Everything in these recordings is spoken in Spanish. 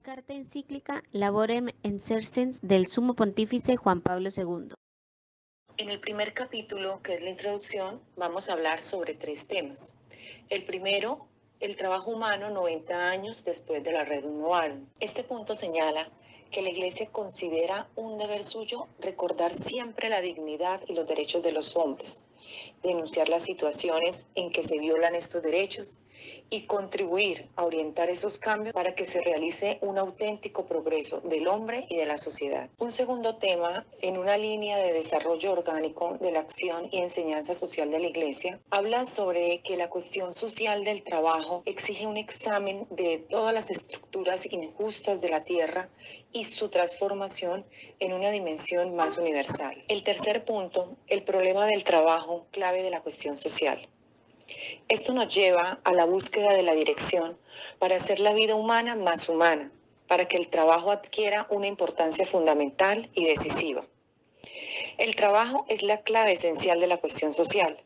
Carta encíclica Laborem Exercens del Sumo Pontífice Juan Pablo II. En el primer capítulo, que es la introducción, vamos a hablar sobre 3 temas. El primero, el trabajo humano 90 años después de la Rerum Novarum. Este punto señala que la Iglesia considera un deber suyo recordar siempre la dignidad y los derechos de los hombres, denunciar las situaciones en que se violan estos derechos y contribuir a orientar esos cambios para que se realice un auténtico progreso del hombre y de la sociedad. Un segundo tema, en una línea de desarrollo orgánico de la acción y enseñanza social de la Iglesia, habla sobre que la cuestión social del trabajo exige un examen de todas las estructuras injustas de la tierra y su transformación en una dimensión más universal. El tercer punto, el problema del trabajo, clave de la cuestión social. Esto nos lleva a la búsqueda de la dirección para hacer la vida humana más humana, para que el trabajo adquiera una importancia fundamental y decisiva. El trabajo es la clave esencial de la cuestión social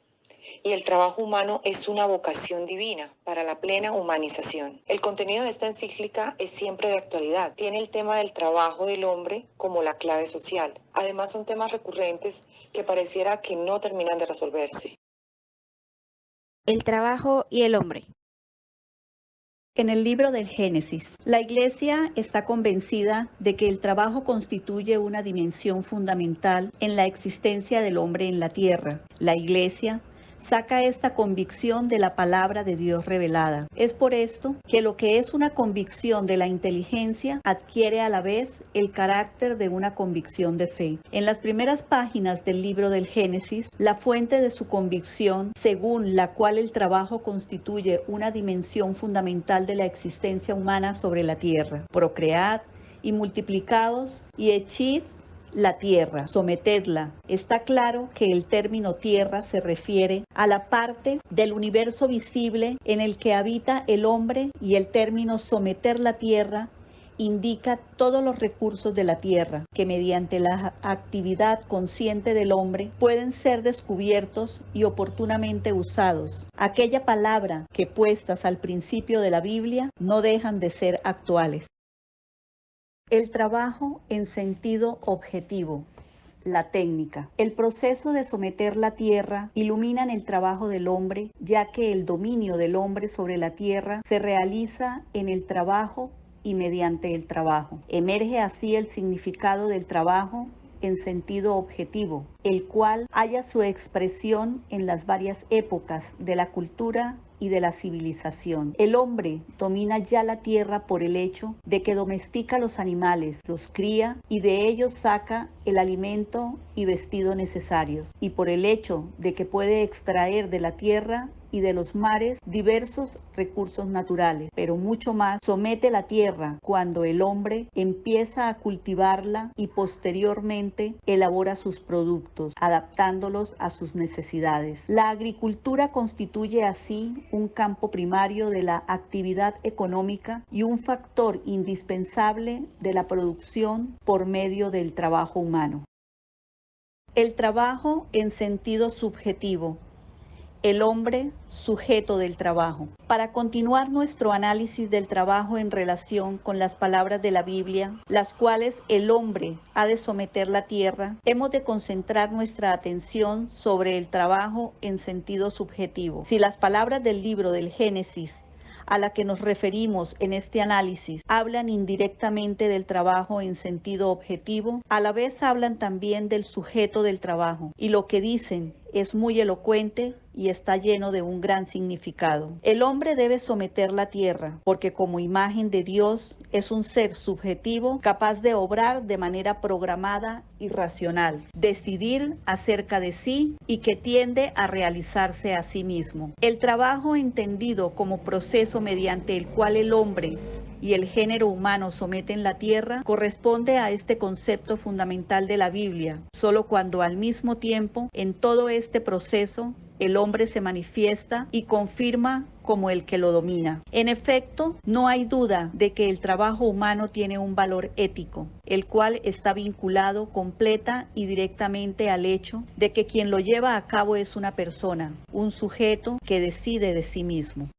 y el trabajo humano es una vocación divina para la plena humanización. El contenido de esta encíclica es siempre de actualidad. Tiene el tema del trabajo del hombre como la clave social. Además, son temas recurrentes que pareciera que no terminan de resolverse. El trabajo y el hombre. En el libro del Génesis, la Iglesia está convencida de que el trabajo constituye una dimensión fundamental en la existencia del hombre en la tierra. La Iglesia saca esta convicción de la palabra de Dios revelada. Es por esto que lo que es una convicción de la inteligencia adquiere a la vez el carácter de una convicción de fe. En las primeras páginas del libro del Génesis, la fuente de su convicción, según la cual el trabajo constituye una dimensión fundamental de la existencia humana sobre la tierra. Procread y multiplicaos y echid la tierra, sometedla. Está claro que el término tierra se refiere a la parte del universo visible en el que habita el hombre y el término someter la tierra indica todos los recursos de la tierra que mediante la actividad consciente del hombre pueden ser descubiertos y oportunamente usados. Aquella palabra que puestas al principio de la Biblia no dejan de ser actuales. El trabajo en sentido objetivo. La técnica. El proceso de someter la tierra ilumina el trabajo del hombre, ya que el dominio del hombre sobre la tierra se realiza en el trabajo y mediante el trabajo. Emerge así el significado del trabajo en sentido objetivo, el cual halla su expresión en las varias épocas de la cultura y de la civilización. El hombre domina ya la tierra por el hecho de que domestica los animales, los cría y de ellos saca el alimento y vestido necesarios, y por el hecho de que puede extraer de la tierra y de los mares diversos recursos naturales, pero mucho más somete la tierra cuando el hombre empieza a cultivarla y posteriormente elabora sus productos, adaptándolos a sus necesidades. La agricultura constituye así un campo primario de la actividad económica y un factor indispensable de la producción por medio del trabajo humano. El trabajo en sentido subjetivo. El hombre sujeto del trabajo. Para continuar nuestro análisis del trabajo en relación con las palabras de la Biblia, las cuales el hombre ha de someter la tierra, hemos de concentrar nuestra atención sobre el trabajo en sentido subjetivo. Si las palabras del libro del Génesis a la que nos referimos en este análisis hablan indirectamente del trabajo en sentido objetivo, a la vez hablan también del sujeto del trabajo, y lo que dicen es muy elocuente y está lleno de un gran significado. El hombre debe someter la tierra, porque como imagen de Dios es un ser subjetivo capaz de obrar de manera programada y racional, decidir acerca de sí y que tiende a realizarse a sí mismo. El trabajo entendido como proceso mediante el cual el hombre y el género humano someten la tierra corresponde a este concepto fundamental de la Biblia, solo cuando al mismo tiempo en todo este proceso el hombre se manifiesta y confirma como el que lo domina. En efecto, no hay duda de que el trabajo humano tiene un valor ético, el cual está vinculado completa y directamente al hecho de que quien lo lleva a cabo es una persona, un sujeto que decide de sí mismo.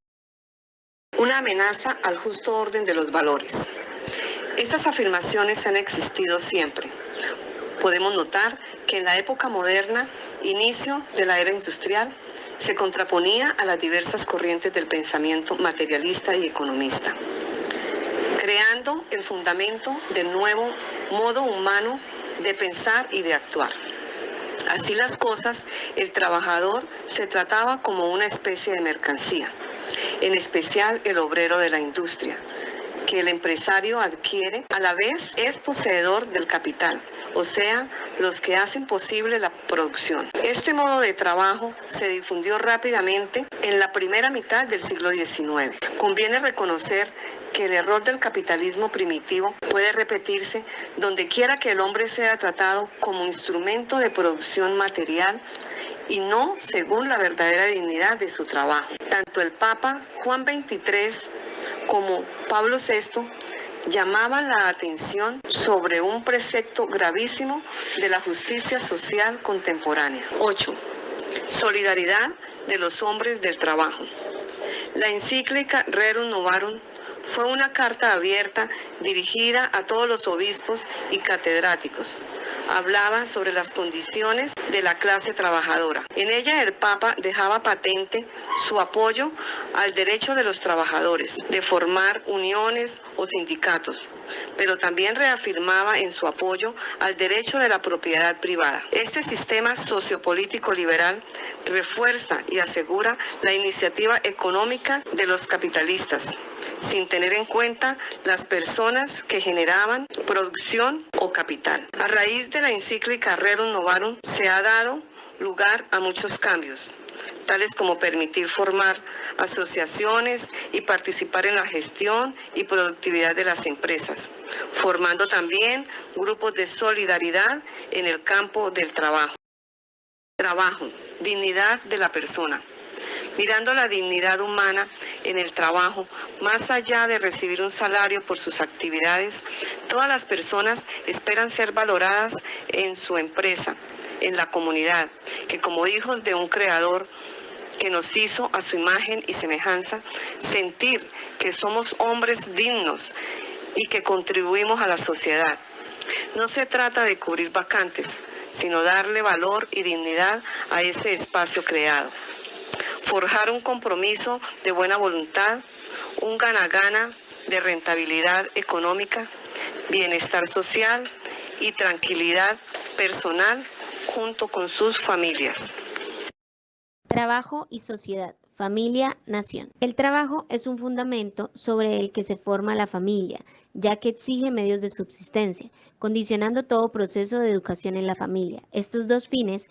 Una amenaza al justo orden de los valores. Estas afirmaciones han existido siempre. Podemos notar que en la época moderna, inicio de la era industrial, se contraponía a las diversas corrientes del pensamiento materialista y economista, creando el fundamento del nuevo modo humano de pensar y de actuar. Así las cosas, el trabajador se trataba como una especie de mercancía, en especial el obrero de la industria, que el empresario adquiere, a la vez es poseedor del capital, o sea, los que hacen posible la producción. Este modo de trabajo se difundió rápidamente en la primera mitad del siglo XIX. Conviene reconocer que el error del capitalismo primitivo puede repetirse donde quiera que el hombre sea tratado como instrumento de producción material y no según la verdadera dignidad de su trabajo. Tanto el Papa Juan XXIII como Pablo VI llamaban la atención sobre un precepto gravísimo de la justicia social contemporánea. 8. Solidaridad de los hombres del trabajo. La encíclica Rerum Novarum fue una carta abierta dirigida a todos los obispos y catedráticos. Hablaba sobre las condiciones de la clase trabajadora. En ella el Papa dejaba patente su apoyo al derecho de los trabajadores de formar uniones o sindicatos, pero también reafirmaba en su apoyo al derecho de la propiedad privada. Este sistema sociopolítico liberal refuerza y asegura la iniciativa económica de los capitalistas, sin tener en cuenta las personas que generaban producción o capital. A raíz de la encíclica Rerum Novarum se ha dado lugar a muchos cambios, tales como permitir formar asociaciones y participar en la gestión y productividad de las empresas, formando también grupos de solidaridad en el campo del trabajo. Trabajo, dignidad de la persona. Mirando la dignidad humana en el trabajo, más allá de recibir un salario por sus actividades, todas las personas esperan ser valoradas en su empresa, en la comunidad, que como hijos de un creador que nos hizo a su imagen y semejanza, sentir que somos hombres dignos y que contribuimos a la sociedad. No se trata de cubrir vacantes, sino darle valor y dignidad a ese espacio creado. Forjar un compromiso de buena voluntad, un gana-gana de rentabilidad económica, bienestar social y tranquilidad personal junto con sus familias. Trabajo y sociedad, familia, nación. El trabajo es un fundamento sobre el que se forma la familia, ya que exige medios de subsistencia, condicionando todo proceso de educación en la familia. Estos dos fines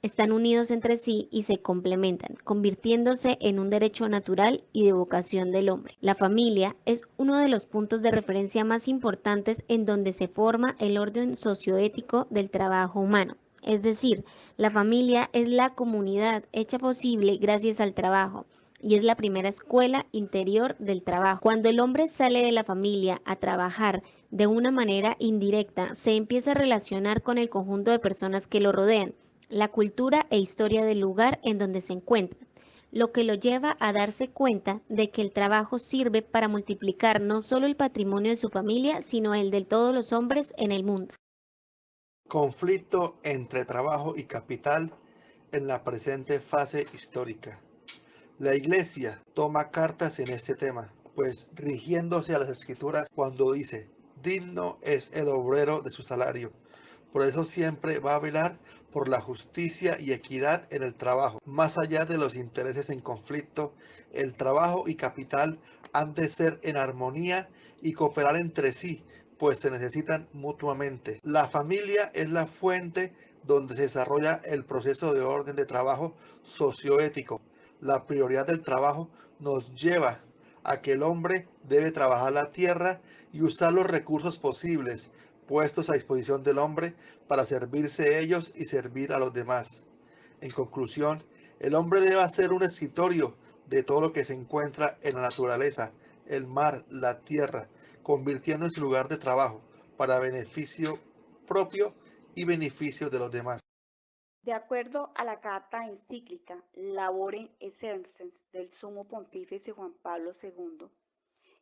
están unidos entre sí y se complementan, convirtiéndose en un derecho natural y de vocación del hombre. La familia es uno de los puntos de referencia más importantes en donde se forma el orden socioético del trabajo humano. Es decir, la familia es la comunidad hecha posible gracias al trabajo y es la primera escuela interior del trabajo. Cuando el hombre sale de la familia a trabajar de una manera indirecta, se empieza a relacionar con el conjunto de personas que lo rodean, la cultura e historia del lugar en donde se encuentra, lo que lo lleva a darse cuenta de que el trabajo sirve para multiplicar no solo el patrimonio de su familia, sino el de todos los hombres en el mundo. Conflicto entre trabajo y capital en la presente fase histórica. La Iglesia toma cartas en este tema, pues rigiéndose a las Escrituras cuando dice, digno es el obrero de su salario. Por eso siempre va a velar por la justicia y equidad en el trabajo. Más allá de los intereses en conflicto, el trabajo y capital han de ser en armonía y cooperar entre sí, pues se necesitan mutuamente. La familia es la fuente donde se desarrolla el proceso de orden de trabajo socioético. La prioridad del trabajo nos lleva a que el hombre debe trabajar la tierra y usar los recursos posibles puestos a disposición del hombre para servirse ellos y servir a los demás. En conclusión, el hombre debe ser un escritorio de todo lo que se encuentra en la naturaleza, el mar, la tierra, convirtiendo en su lugar de trabajo para beneficio propio y beneficio de los demás. De acuerdo a la carta encíclica Laborem Exercens del Sumo Pontífice Juan Pablo II,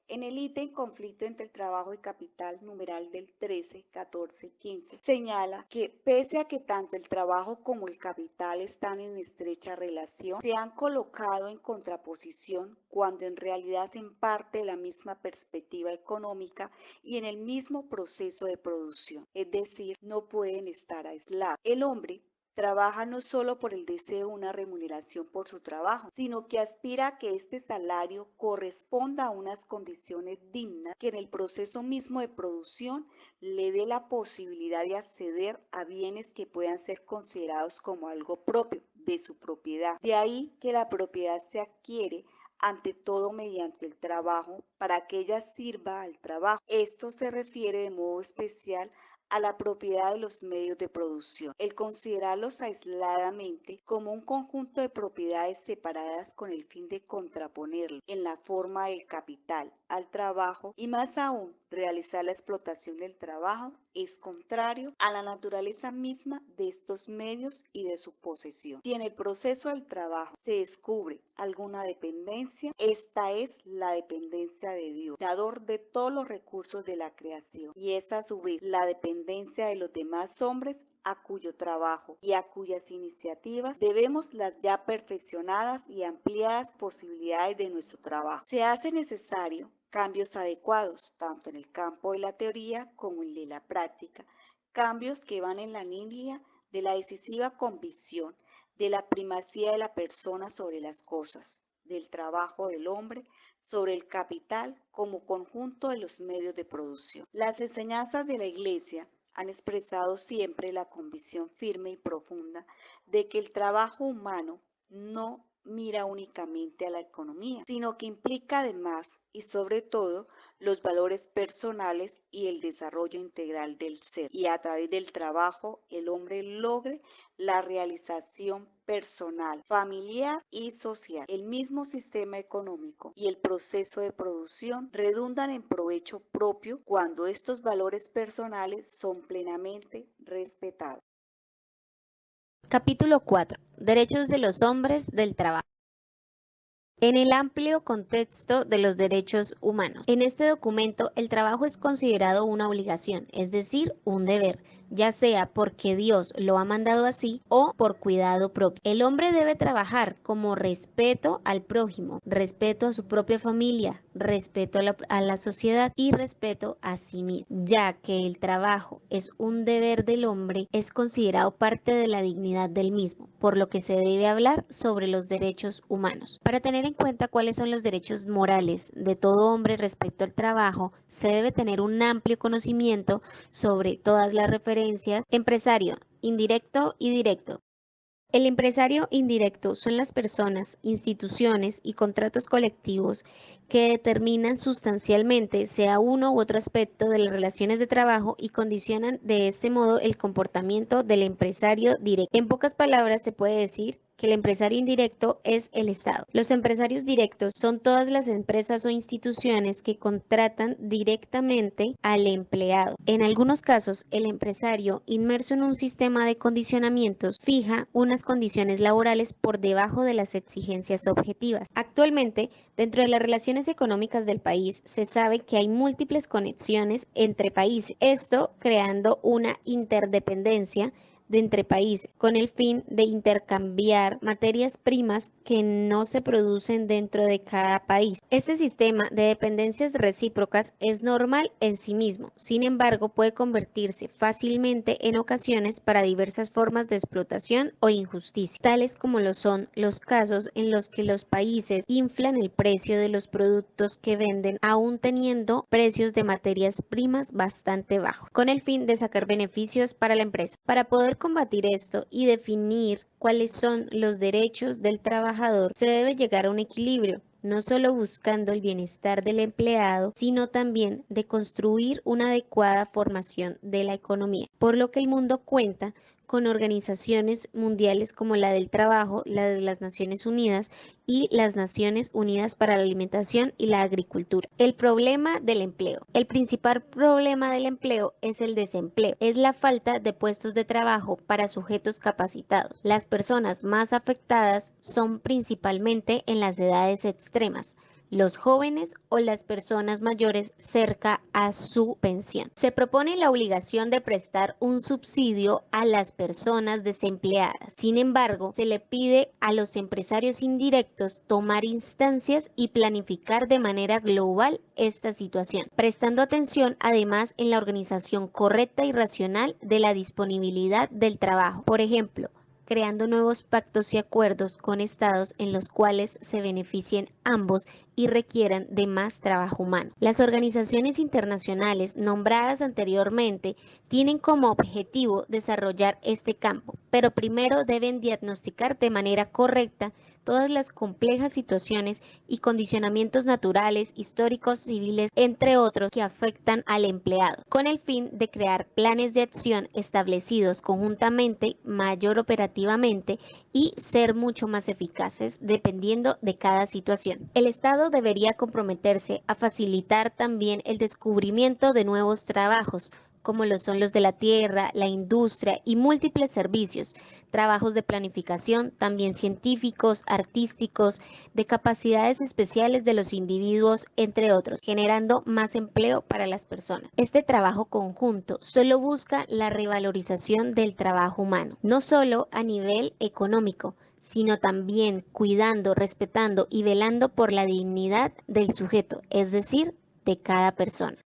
En el ítem conflicto entre el trabajo y capital, numeral del 13, 14 y 15, señala que pese a que tanto el trabajo como el capital están en estrecha relación, se han colocado en contraposición cuando en realidad hacen parte de la misma perspectiva económica y en el mismo proceso de producción, es decir, no pueden estar aislados. El hombre trabaja no solo por el deseo de una remuneración por su trabajo, sino que aspira a que este salario corresponda a unas condiciones dignas que en el proceso mismo de producción le dé la posibilidad de acceder a bienes que puedan ser considerados como algo propio de su propiedad. De ahí que la propiedad se adquiere ante todo mediante el trabajo para que ella sirva al trabajo. Esto se refiere de modo especial a la propiedad de los medios de producción. El considerarlos aisladamente como un conjunto de propiedades separadas con el fin de contraponerlo en la forma del capital al trabajo y más aún realizar la explotación del trabajo es contrario a la naturaleza misma de estos medios y de su posesión. Si en el proceso del trabajo se descubre alguna dependencia, esta es la dependencia de Dios, dador de todos los recursos de la creación, y es a su vez la dependencia de los demás hombres a cuyo trabajo y a cuyas iniciativas debemos las ya perfeccionadas y ampliadas posibilidades de nuestro trabajo. Se hace necesario cambios adecuados, tanto en el campo de la teoría como en el de la práctica, cambios que van en la línea de la decisiva convicción de la primacía de la persona sobre las cosas, del trabajo del hombre sobre el capital como conjunto de los medios de producción. Las enseñanzas de la Iglesia han expresado siempre la convicción firme y profunda de que el trabajo humano no mira únicamente a la economía, sino que implica además y sobre todo los valores personales y el desarrollo integral del ser. Y a través del trabajo el hombre logre la realización personal, familiar y social. El mismo sistema económico y el proceso de producción redundan en provecho propio cuando estos valores personales son plenamente respetados. Capítulo 4. Derechos de los hombres del trabajo. En el amplio contexto de los derechos humanos. En este documento, el trabajo es considerado una obligación, es decir, un deber, ya sea porque Dios lo ha mandado así o por cuidado propio. El hombre debe trabajar como respeto al prójimo, respeto a su propia familia, respeto a la sociedad y respeto a sí mismo. Ya que el trabajo es un deber del hombre, es considerado parte de la dignidad del mismo, por lo que se debe hablar sobre los derechos humanos. Para tener en cuenta cuáles son los derechos morales de todo hombre respecto al trabajo, se debe tener un amplio conocimiento sobre todas las referencias empresario, indirecto y directo. El empresario indirecto son las personas, instituciones y contratos colectivos que determinan sustancialmente sea uno u otro aspecto de las relaciones de trabajo y condicionan de este modo el comportamiento del empresario directo. En pocas palabras se puede decir que el empresario indirecto es el Estado. Los empresarios directos son todas las empresas o instituciones que contratan directamente al empleado. En algunos casos, el empresario, inmerso en un sistema de condicionamientos, fija unas condiciones laborales por debajo de las exigencias objetivas. Actualmente, dentro de las relaciones económicas del país, se sabe que hay múltiples conexiones entre países, esto creando una interdependencia de entre países, con el fin de intercambiar materias primas que no se producen dentro de cada país. Este sistema de dependencias recíprocas es normal en sí mismo, sin embargo puede convertirse fácilmente en ocasiones para diversas formas de explotación o injusticia, tales como lo son los casos en los que los países inflan el precio de los productos que venden aún teniendo precios de materias primas bastante bajos, con el fin de sacar beneficios para la empresa. Para poder combatir esto y definir cuáles son los derechos del trabajador, se debe llegar a un equilibrio, no solo buscando el bienestar del empleado, sino también de construir una adecuada formación de la economía, por lo que el mundo cuenta con organizaciones mundiales como la del trabajo, la de las Naciones Unidas y las Naciones Unidas para la Alimentación y la Agricultura. El problema del empleo. El principal problema del empleo es el desempleo, es la falta de puestos de trabajo para sujetos capacitados. Las personas más afectadas son principalmente en las edades extremas, los jóvenes o las personas mayores cerca a su pensión. Se propone la obligación de prestar un subsidio a las personas desempleadas. Sin embargo, se le pide a los empresarios indirectos tomar instancias y planificar de manera global esta situación, prestando atención además en la organización correcta y racional de la disponibilidad del trabajo. Por ejemplo, creando nuevos pactos y acuerdos con estados en los cuales se beneficien ambos y requieran de más trabajo humano. Las organizaciones internacionales nombradas anteriormente tienen como objetivo desarrollar este campo, pero primero deben diagnosticar de manera correcta todas las complejas situaciones y condicionamientos naturales, históricos, civiles, entre otros, que afectan al empleado, con el fin de crear planes de acción establecidos conjuntamente, mayor operativamente y ser mucho más eficaces dependiendo de cada situación. El Estado debería comprometerse a facilitar también el descubrimiento de nuevos trabajos, como lo son los de la tierra, la industria y múltiples servicios, trabajos de planificación, también científicos, artísticos, de capacidades especiales de los individuos, entre otros, generando más empleo para las personas. Este trabajo conjunto solo busca la revalorización del trabajo humano, no solo a nivel económico, sino también cuidando, respetando y velando por la dignidad del sujeto, es decir, de cada persona.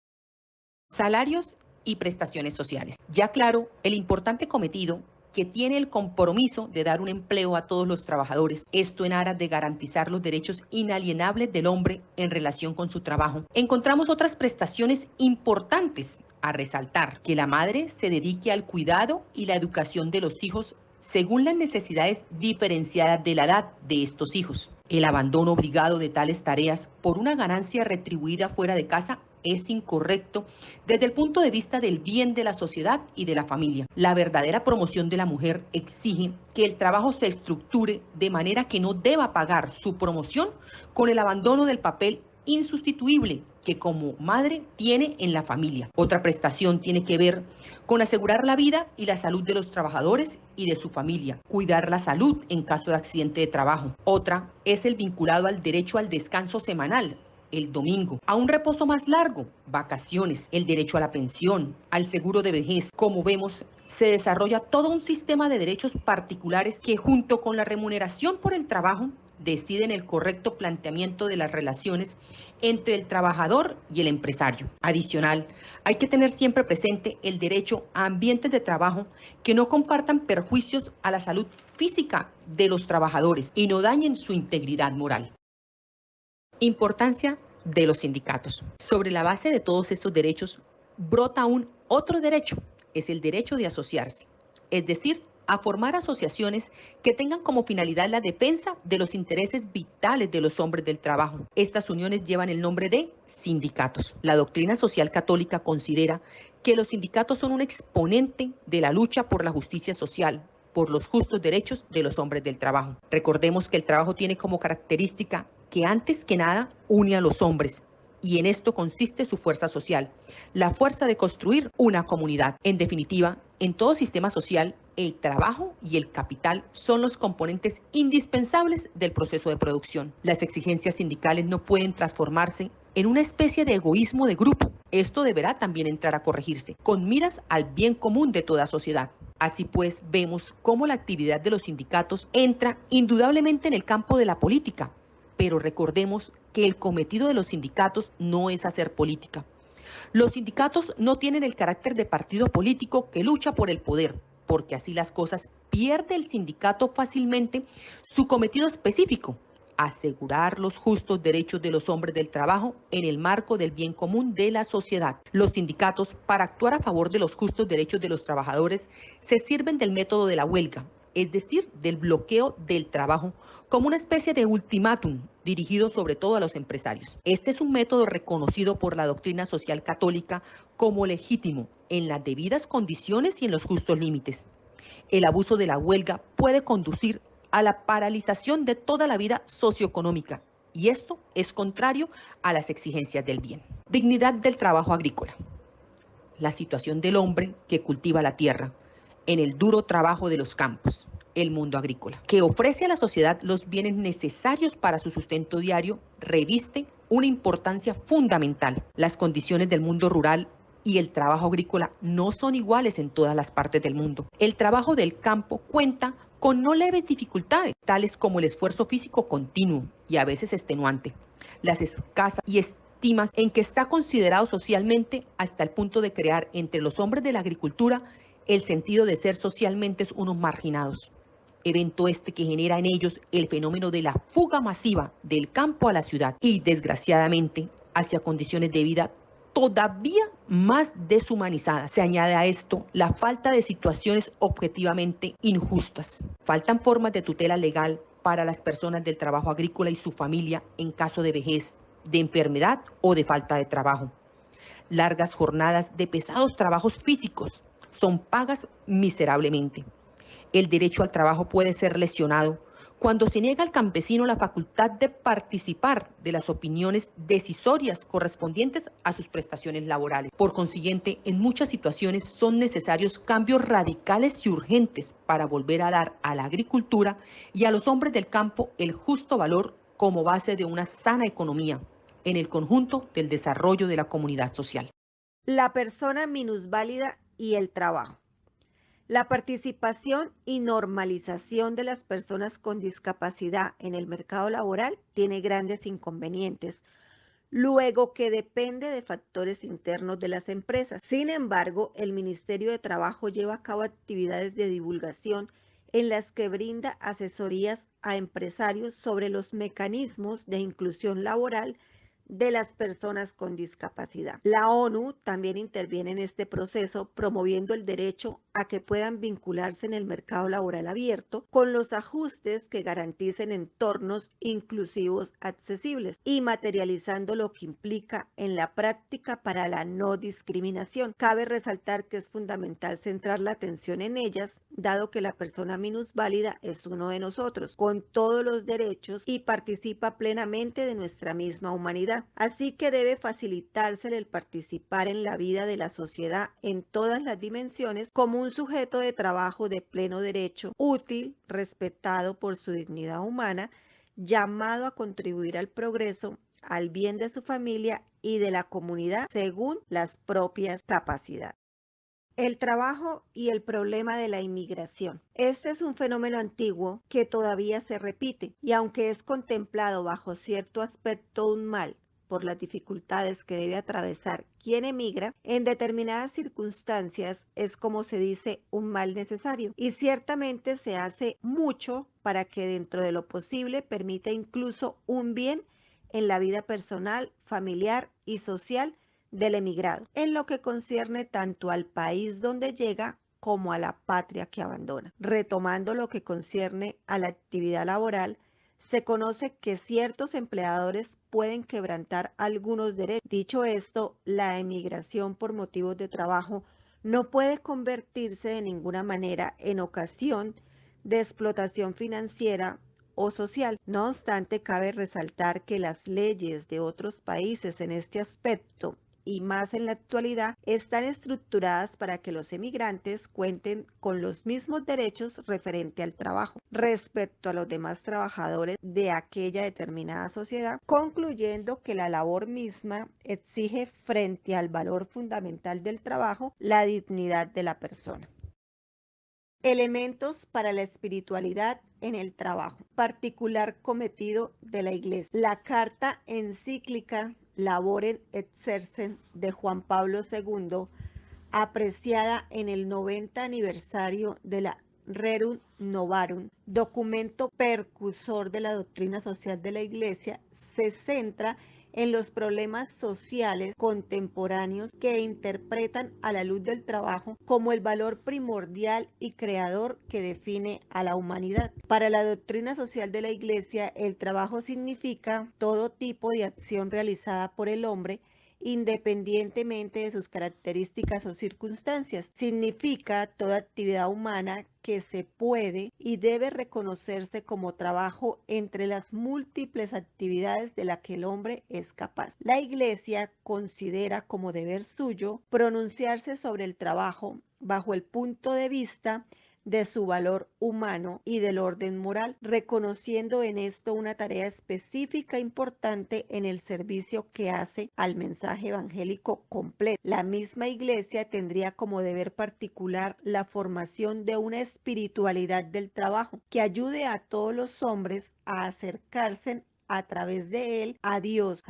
Salarios y prestaciones sociales. Ya claro, el importante cometido que tiene el compromiso de dar un empleo a todos los trabajadores, esto en aras de garantizar los derechos inalienables del hombre en relación con su trabajo. Encontramos otras prestaciones importantes a resaltar: que la madre se dedique al cuidado y la educación de los hijos según las necesidades diferenciadas de la edad de estos hijos. El abandono obligado de tales tareas por una ganancia retribuida fuera de casa es incorrecto desde el punto de vista del bien de la sociedad y de la familia. La verdadera promoción de la mujer exige que el trabajo se estructure de manera que no deba pagar su promoción con el abandono del papel insustituible que como madre tiene en la familia. Otra prestación tiene que ver con asegurar la vida y la salud de los trabajadores y de su familia, cuidar la salud en caso de accidente de trabajo. Otra es el vinculado al derecho al descanso semanal, el domingo, a un reposo más largo, vacaciones, el derecho a la pensión, al seguro de vejez. Como vemos, se desarrolla todo un sistema de derechos particulares que, junto con la remuneración por el trabajo, deciden el correcto planteamiento de las relaciones entre el trabajador y el empresario. Adicional, hay que tener siempre presente el derecho a ambientes de trabajo que no compartan perjuicios a la salud física de los trabajadores y no dañen su integridad moral. Importancia de los sindicatos. Sobre la base de todos estos derechos, brota aún otro derecho, es el derecho de asociarse, es decir, a formar asociaciones que tengan como finalidad la defensa de los intereses vitales de los hombres del trabajo. Estas uniones llevan el nombre de sindicatos. La doctrina social católica considera que los sindicatos son un exponente de la lucha por la justicia social, por los justos derechos de los hombres del trabajo. Recordemos que el trabajo tiene como característica que antes que nada une a los hombres, y en esto consiste su fuerza social, la fuerza de construir una comunidad. En definitiva, en todo sistema social, el trabajo y el capital son los componentes indispensables del proceso de producción. Las exigencias sindicales no pueden transformarse en una especie de egoísmo de grupo. Esto deberá también entrar a corregirse, con miras al bien común de toda sociedad. Así pues, vemos cómo la actividad de los sindicatos entra indudablemente en el campo de la política, pero recordemos que el cometido de los sindicatos no es hacer política. Los sindicatos no tienen el carácter de partido político que lucha por el poder, porque así las cosas pierde el sindicato fácilmente su cometido específico: asegurar los justos derechos de los hombres del trabajo en el marco del bien común de la sociedad. Los sindicatos, para actuar a favor de los justos derechos de los trabajadores, se sirven del método de la huelga, es decir, del bloqueo del trabajo, como una especie de ultimátum dirigido sobre todo a los empresarios. Este es un método reconocido por la doctrina social católica como legítimo en las debidas condiciones y en los justos límites. El abuso de la huelga puede conducir a la paralización de toda la vida socioeconómica, y esto es contrario a las exigencias del bien. Dignidad del trabajo agrícola. La situación del hombre que cultiva la tierra en el duro trabajo de los campos, el mundo agrícola, que ofrece a la sociedad los bienes necesarios para su sustento diario, reviste una importancia fundamental. Las condiciones del mundo rural y el trabajo agrícola no son iguales en todas las partes del mundo. El trabajo del campo cuenta con no leves dificultades, tales como el esfuerzo físico continuo y a veces extenuante, las escasas y estimas en que está considerado socialmente hasta el punto de crear entre los hombres de la agricultura el sentido de ser socialmente unos marginados. Evento este que genera en ellos el fenómeno de la fuga masiva del campo a la ciudad y, desgraciadamente, hacia condiciones de vida todavía más deshumanizadas. Se añade a esto la falta de situaciones objetivamente injustas. Faltan formas de tutela legal para las personas del trabajo agrícola y su familia en caso de vejez, de enfermedad o de falta de trabajo. Largas jornadas de pesados trabajos físicos son pagas miserablemente. El derecho al trabajo puede ser lesionado cuando se niega al campesino la facultad de participar de las opiniones decisorias correspondientes a sus prestaciones laborales. Por consiguiente, en muchas situaciones son necesarios cambios radicales y urgentes para volver a dar a la agricultura y a los hombres del campo el justo valor como base de una sana economía en el conjunto del desarrollo de la comunidad social. La persona minusválida y el trabajo. La participación y normalización de las personas con discapacidad en el mercado laboral tiene grandes inconvenientes, luego que depende de factores internos de las empresas. Sin embargo, el Ministerio de Trabajo lleva a cabo actividades de divulgación en las que brinda asesorías a empresarios sobre los mecanismos de inclusión laboral de las personas con discapacidad. La ONU también interviene en este proceso promoviendo el derecho a que puedan vincularse en el mercado laboral abierto con los ajustes que garanticen entornos inclusivos accesibles y materializando lo que implica en la práctica para la no discriminación. Cabe resaltar que es fundamental centrar la atención en ellas, dado que la persona minusválida es uno de nosotros, con todos los derechos y participa plenamente de nuestra misma humanidad. Así que debe facilitársele el participar en la vida de la sociedad en todas las dimensiones como un sujeto de trabajo de pleno derecho, útil, respetado por su dignidad humana, llamado a contribuir al progreso, al bien de su familia y de la comunidad según las propias capacidades. El trabajo y el problema de la inmigración. Este es un fenómeno antiguo que todavía se repite y aunque es contemplado bajo cierto aspecto un mal por las dificultades que debe atravesar quien emigra, en determinadas circunstancias es, como se dice, un mal necesario y ciertamente se hace mucho para que dentro de lo posible permita incluso un bien en la vida personal, familiar y social del emigrado, en lo que concierne tanto al país donde llega como a la patria que abandona. Retomando lo que concierne a la actividad laboral, se conoce que ciertos empleadores pueden quebrantar algunos derechos. Dicho esto, la emigración por motivos de trabajo no puede convertirse de ninguna manera en ocasión de explotación financiera o social. No obstante, cabe resaltar que las leyes de otros países en este aspecto y más en la actualidad, están estructuradas para que los emigrantes cuenten con los mismos derechos referente al trabajo respecto a los demás trabajadores de aquella determinada sociedad, concluyendo que la labor misma exige frente al valor fundamental del trabajo la dignidad de la persona. Elementos para la espiritualidad en el trabajo. Particular cometido de la Iglesia. La carta encíclica Laborem Exercens de Juan Pablo II, apreciada en el 90 aniversario de la Rerum Novarum, documento precursor de la doctrina social de la Iglesia, se centra en los problemas sociales contemporáneos que interpretan a la luz del trabajo como el valor primordial y creador que define a la humanidad. Para la doctrina social de la Iglesia, el trabajo significa todo tipo de acción realizada por el hombre independientemente de sus características o circunstancias. Significa toda actividad humana que se puede y debe reconocerse como trabajo entre las múltiples actividades de las que el hombre es capaz. La Iglesia considera como deber suyo pronunciarse sobre el trabajo bajo el punto de vista de su valor humano y del orden moral, reconociendo en esto una tarea específica importante en el servicio que hace al mensaje evangélico completo. La misma Iglesia tendría como deber particular la formación de una espiritualidad del trabajo que ayude a todos los hombres a acercarse a través de él a Dios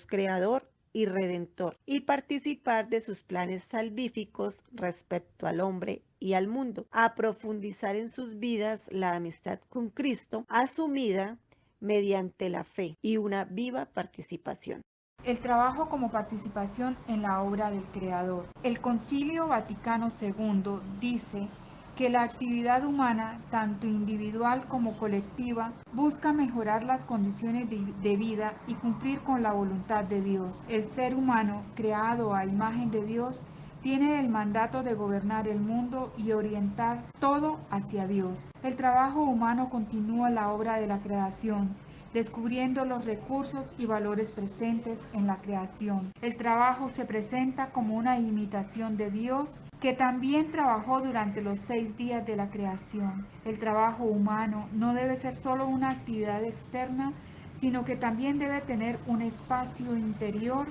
creador y redentor, y participar de sus planes salvíficos respecto al hombre y al mundo, a profundizar en sus vidas la amistad con Cristo, asumida mediante la fe y una viva participación. El trabajo como participación en la obra del Creador. El Concilio Vaticano II dice que la actividad humana, tanto individual como colectiva, busca mejorar las condiciones de vida y cumplir con la voluntad de Dios. El ser humano, creado a imagen de Dios, tiene el mandato de gobernar el mundo y orientar todo hacia Dios. El trabajo humano continúa la obra de la creación, descubriendo los recursos y valores presentes en la creación. El trabajo se presenta como una imitación de Dios, que también trabajó durante los 6 días de la creación. El trabajo humano no debe ser solo una actividad externa, sino que también debe tener un espacio interior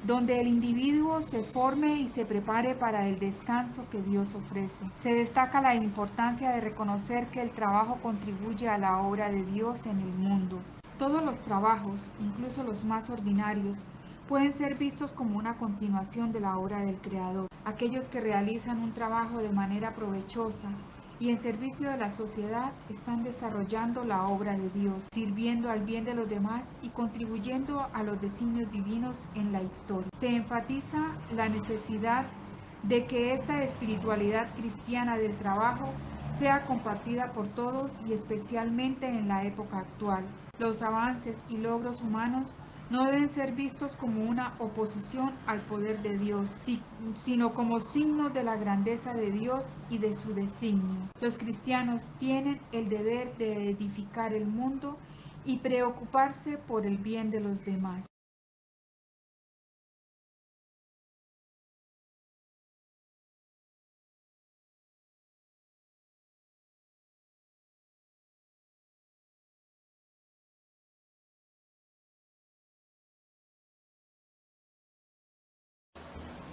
donde el individuo se forme y se prepare para el descanso que Dios ofrece. Se destaca la importancia de reconocer que el trabajo contribuye a la obra de Dios en el mundo. Todos los trabajos, incluso los más ordinarios, pueden ser vistos como una continuación de la obra del Creador. Aquellos que realizan un trabajo de manera provechosa y en servicio de la sociedad están desarrollando la obra de Dios, sirviendo al bien de los demás y contribuyendo a los designios divinos en la historia. Se enfatiza la necesidad de que esta espiritualidad cristiana del trabajo sea compartida por todos y especialmente en la época actual. Los avances y logros humanos no deben ser vistos como una oposición al poder de Dios, sino como signo de la grandeza de Dios y de su designio. Los cristianos tienen el deber de edificar el mundo y preocuparse por el bien de los demás.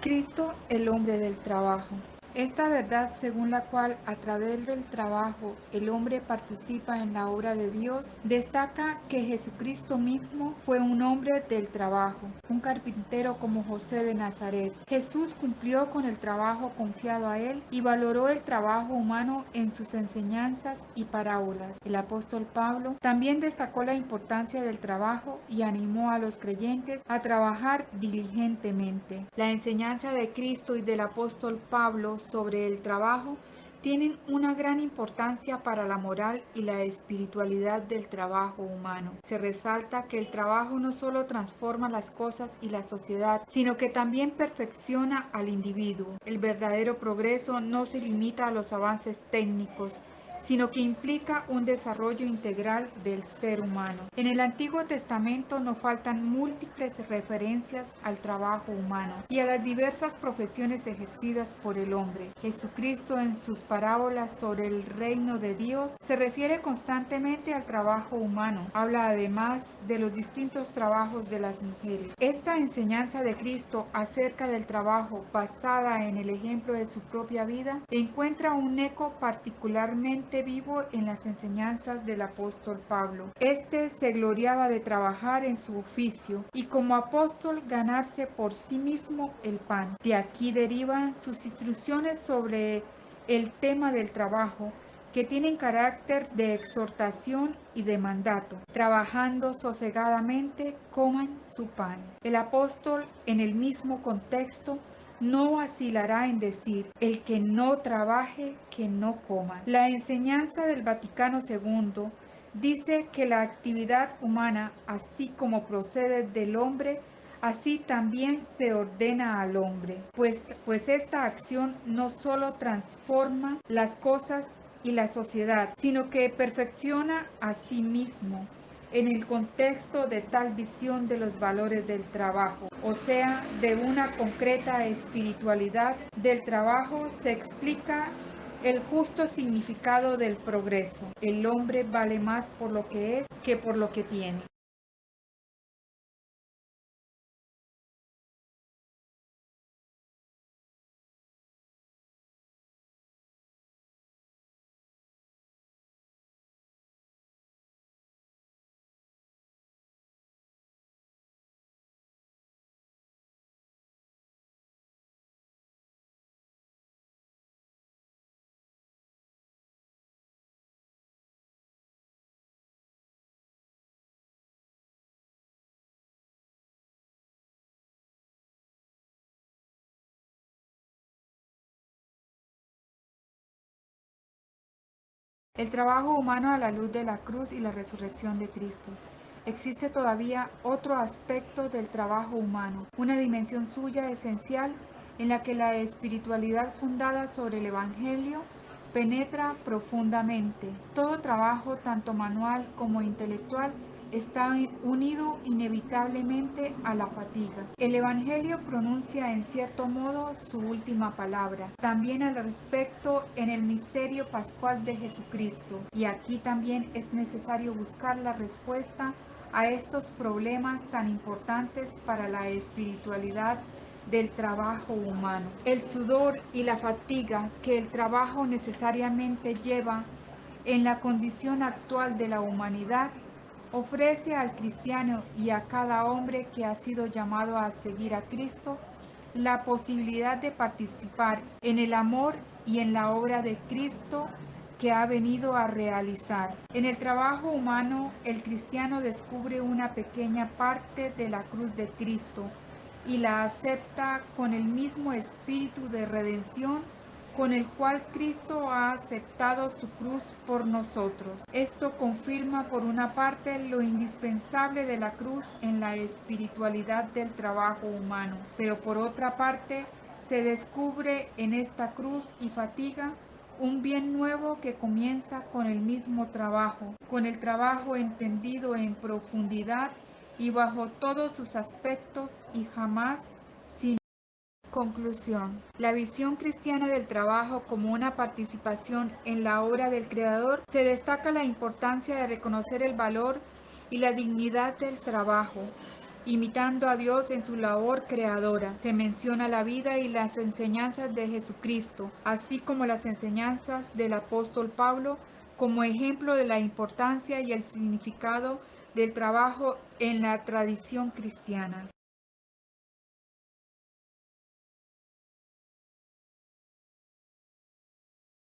Cristo, el hombre del trabajo. Esta verdad según la cual a través del trabajo el hombre participa en la obra de Dios, destaca que Jesucristo mismo fue un hombre del trabajo, un carpintero como José de Nazaret. Jesús cumplió con el trabajo confiado a él y valoró el trabajo humano en sus enseñanzas y parábolas. El apóstol Pablo también destacó la importancia del trabajo y animó a los creyentes a trabajar diligentemente. La enseñanza de Cristo y del apóstol Pablo sobre el trabajo tienen una gran importancia para la moral y la espiritualidad del trabajo humano. Se resalta que el trabajo no solo transforma las cosas y la sociedad, sino que también perfecciona al individuo. El verdadero progreso no se limita a los avances técnicos, sino que implica un desarrollo integral del ser humano. En el Antiguo Testamento no faltan múltiples referencias al trabajo humano y a las diversas profesiones ejercidas por el hombre. Jesucristo en sus parábolas sobre el reino de Dios se refiere constantemente al trabajo humano. Habla además de los distintos trabajos de las mujeres. Esta enseñanza de Cristo acerca del trabajo, basada en el ejemplo de su propia vida, encuentra un eco particularmente vivo en las enseñanzas del apóstol Pablo. Este se gloriaba de trabajar en su oficio y como apóstol ganarse por sí mismo el pan. De aquí derivan sus instrucciones sobre el tema del trabajo, que tienen carácter de exhortación y de mandato. Trabajando sosegadamente, coman su pan. El apóstol, en el mismo contexto, no vacilará en decir: el que no trabaje, que no coma. La enseñanza del Vaticano II dice que la actividad humana, así como procede del hombre, así también se ordena al hombre, pues esta acción no solo transforma las cosas y la sociedad, sino que perfecciona a sí mismo en el contexto de tal visión de los valores del trabajo, o sea, de una concreta espiritualidad del trabajo. Se explica el justo significado del progreso. El hombre vale más por lo que es que por lo que tiene. El trabajo humano a la luz de la cruz y la resurrección de Cristo. Existe todavía otro aspecto del trabajo humano, una dimensión suya esencial en la que la espiritualidad fundada sobre el Evangelio penetra profundamente. Todo trabajo, tanto manual como intelectual, está unido inevitablemente a la fatiga. El Evangelio pronuncia en cierto modo su última palabra, también al respecto en el misterio pascual de Jesucristo, y aquí también es necesario buscar la respuesta a estos problemas tan importantes para la espiritualidad del trabajo humano. El sudor y la fatiga que el trabajo necesariamente lleva en la condición actual de la humanidad ofrece al cristiano y a cada hombre que ha sido llamado a seguir a Cristo la posibilidad de participar en el amor y en la obra de Cristo que ha venido a realizar. En el trabajo humano, el cristiano descubre una pequeña parte de la cruz de Cristo y la acepta con el mismo espíritu de redención con el cual Cristo ha aceptado su cruz por nosotros. Esto confirma por una parte lo indispensable de la cruz en la espiritualidad del trabajo humano, pero por otra parte se descubre en esta cruz y fatiga un bien nuevo que comienza con el mismo trabajo, con el trabajo entendido en profundidad y bajo todos sus aspectos y jamás sin conclusión. La visión cristiana del trabajo como una participación en la obra del Creador se destaca la importancia de reconocer el valor y la dignidad del trabajo. Imitando a Dios en su labor creadora, se menciona la vida y las enseñanzas de Jesucristo, así como las enseñanzas del apóstol Pablo, como ejemplo de la importancia y el significado del trabajo en la tradición cristiana.